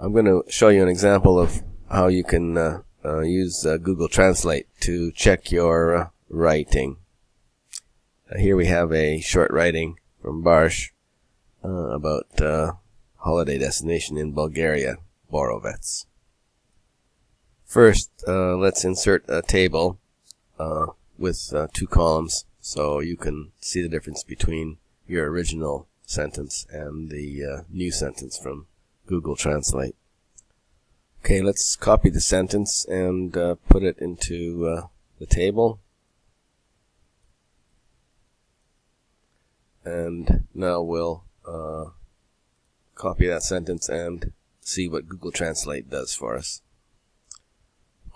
I'm going to show you an example of how you can use Google Translate to check your writing. Here we have a short writing from Barsh about holiday destination in Bulgaria, Borovets. First, let's insert a table with 2 columns so you can see the difference between your original sentence and the new sentence from Google Translate. Okay, let's copy the sentence and put it into the table. And now we'll copy that sentence and see what Google Translate does for us.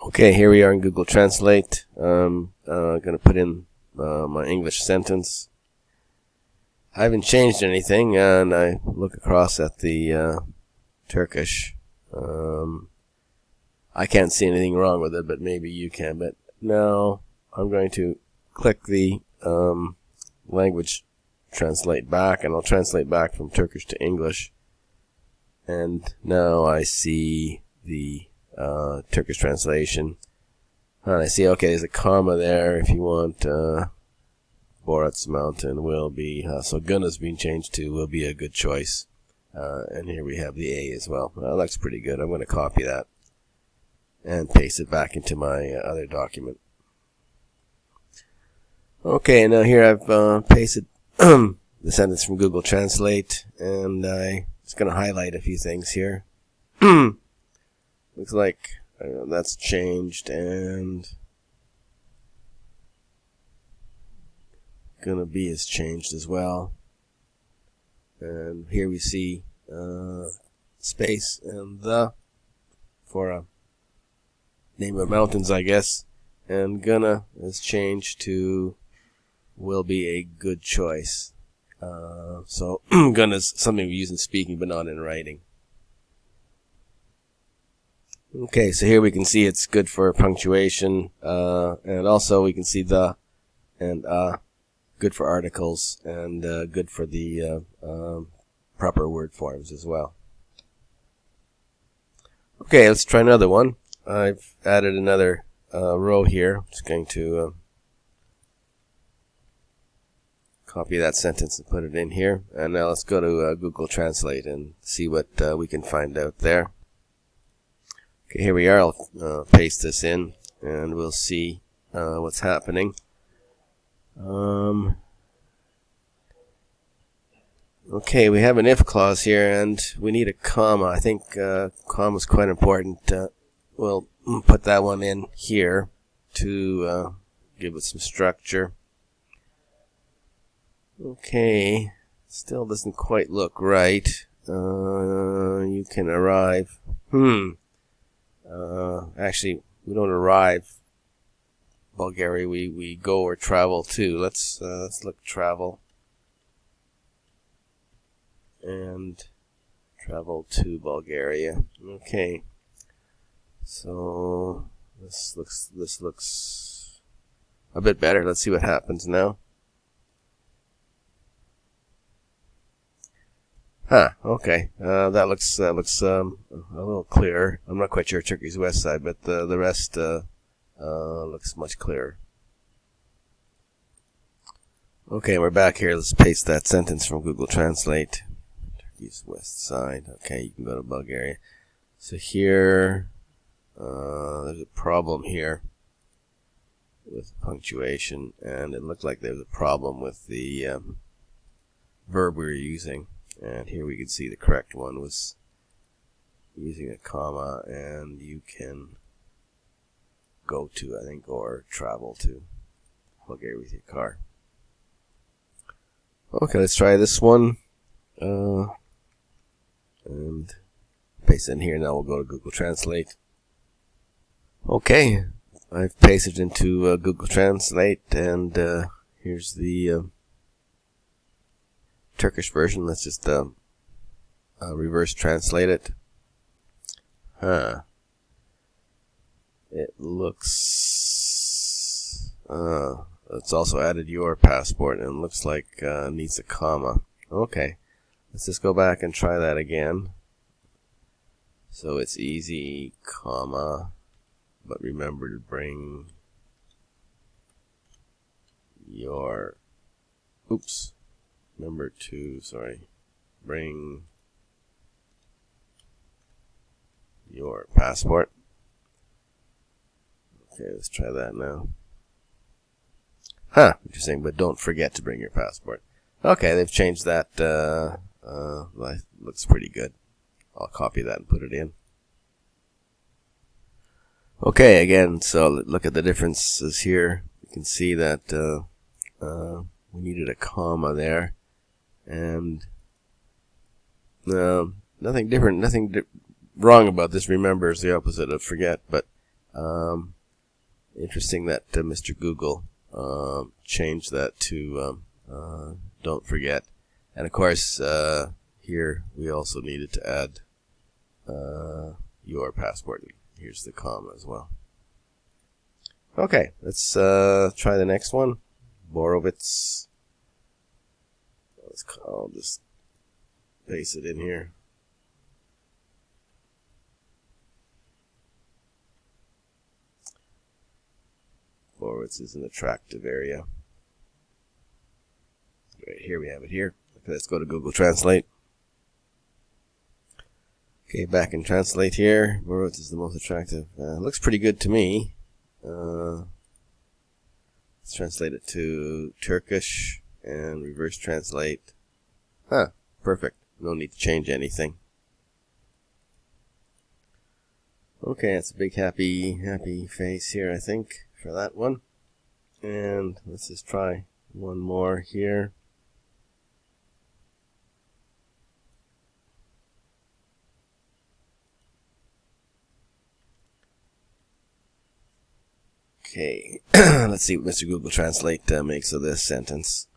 Okay, here we are in Google Translate. I'm going to put in my English sentence. I haven't changed anything, and I look across at the Turkish. I can't see anything wrong with it, but maybe you can. But now I'm going to click the language translate back, and I'll translate back from Turkish to English. And now I see the Turkish translation. And I see, okay, there's a comma there if you want Borat's mountain will be, so Gunna's being changed to will be a good choice. And here we have the A as well. That looks pretty good. I'm going to copy that and paste it back into my other document. Okay, now here I've pasted the sentence from Google Translate, and I'm just going to highlight a few things here. Looks like that's changed, and gonna be is changed as well. And here we see space and the for a name of mountains, I guess. And gonna is changed to will be a good choice. So gonna is something we use in speaking but not in writing. Okay, so here we can see it's good for punctuation, and also we can see the and good for articles, and good for the proper word forms as well. Okay, let's try another one. I've added another row here. I'm just going to copy that sentence and put it in here. And now let's go to Google Translate and see what we can find out there. Okay, here we are. I'll paste this in, and we'll see what's happening. Okay, we have an if clause here, and we need a comma. I think comma is quite important. We'll put that one in here to give it some structure. Okay, still doesn't quite look right. You can arrive. Actually, we don't arrive Bulgaria. We go or travel to. Let's look travel and travel to Bulgaria. Okay, so this looks a bit better. Let's see what happens now. Okay. That looks a little clearer. I'm not quite sure Turkey's west side, but the rest looks much clearer. Okay, we're back here. Let's paste that sentence from Google Translate. Turkey's west side. Okay, you can go to Bulgaria. So here, there's a problem here with punctuation, and it looked like there's a problem with the verb we were using. And here we can see the correct one was using a comma, and you can go to, I think, or travel to Bulgaria with your car. Okay, let's try this one. And paste it in here. Now we'll go to Google Translate. Okay, I've pasted into Google Translate, and here's the Turkish version. Let's just reverse translate it. It looks it's also added your passport, and looks like needs a comma. Okay, let's just go back and try that again. So it's easy, comma, but remember to bring your, bring your passport. Okay, let's try that now. Interesting, but don't forget to bring your passport. Okay, they've changed that. Looks pretty good. I'll copy that and put it in. Okay, again, so look at the differences here. You can see that we needed a comma there, and nothing different, wrong about this. Remember, is the opposite of forget, but interesting that Mr. Google changed that to don't forget. And of course, here we also needed to add your passport. Here's the comma as well. Okay, let's try the next one. Borovitz. I'll just paste it in here. Borovitz is an attractive area. Right here we have it here. Okay, let's go to Google Translate. Okay, back in Translate here. Borovitz is the most attractive. Looks pretty good to me. Let's translate it to Turkish and reverse translate. Perfect. No need to change anything. Okay, it's a big happy face here, I think, for that one. And let's just try one more here. Okay, let's see what Mr. Google Translate makes of this sentence.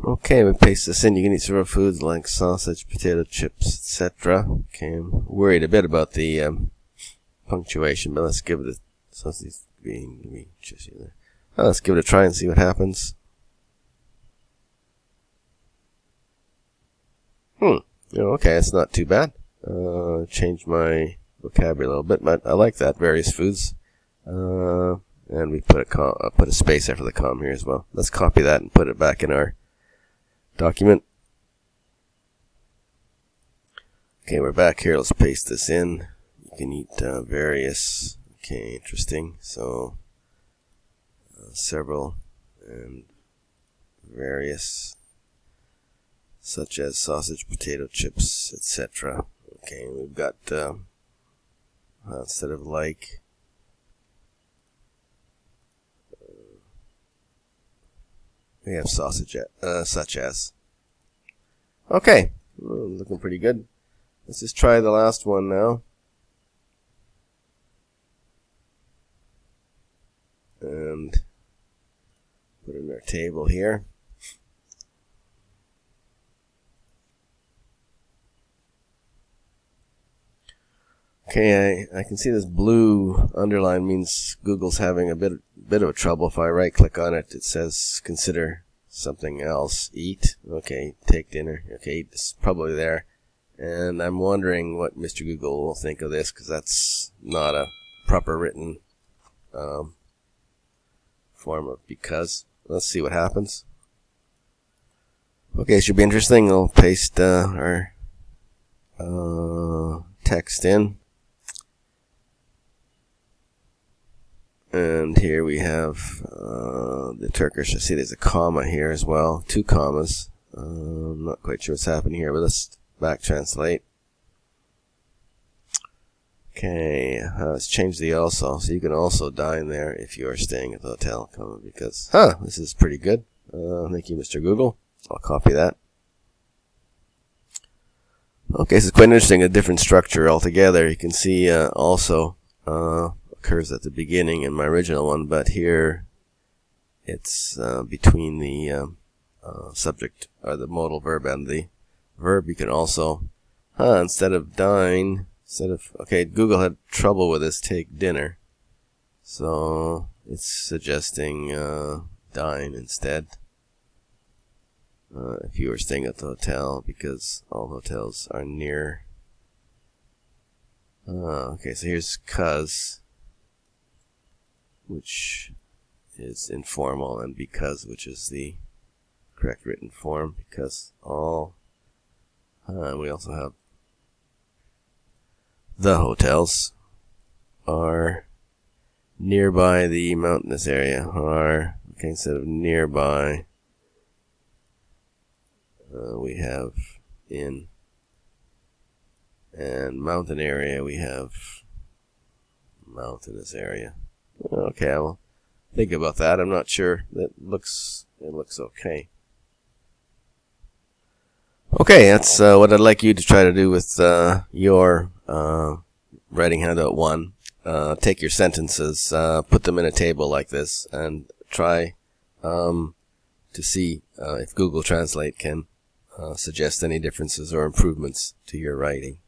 Okay, we paste this in. You can eat superfoods like sausage, potato chips, etc. Okay, I'm worried a bit about the punctuation, but let's give it a let's give it a try and see what happens. Okay, it's not too bad. Changed my vocabulary a little bit, but I like that. Various foods. And we put a space after the comma here as well. Let's copy that and put it back in our document. Okay, we're back here. Let's paste this in. You can eat various. Okay, interesting. So several and various, such as sausage, potato chips, etc. Okay, we've got instead of like. We have sausage, such as. Okay, looking pretty good. Let's just try the last one now. And put in our table here. Okay, I can see this blue underline means Google's having a bit of a trouble. If I right click on it, it says consider something else. Eat. Okay, take dinner. Okay, it's probably there. And I'm wondering what Mr. Google will think of this, because that's not a proper written form of because. Let's see what happens. Okay, it should be interesting. I'll paste our text in. And here we have the Turkish. I see there's a comma here as well. 2 commas. I'm not quite sure what's happening here, but let's back translate. Okay, let's change the also. So you can also dine there if you are staying at the hotel, comma, because, this is pretty good. Thank you, Mr. Google. I'll copy that. Okay, so it's quite interesting, a different structure altogether. You can see also occurs at the beginning in my original one, but here it's between the subject or the modal verb and the verb. You can also, instead of dine, okay, Google had trouble with this take dinner, so it's suggesting dine instead. If you were staying at the hotel, because all hotels are near Okay, so here's cuz, which is informal, and because, which is the correct written form, because all. We also have the hotels are nearby the mountainous area. Are, okay, instead of nearby, we have in, and mountain area we have mountainous area. Okay, I will think about that. I'm not sure. It looks okay. Okay, that's what I'd like you to try to do with your writing handout 1. Take your sentences, put them in a table like this, and try to see if Google Translate can suggest any differences or improvements to your writing.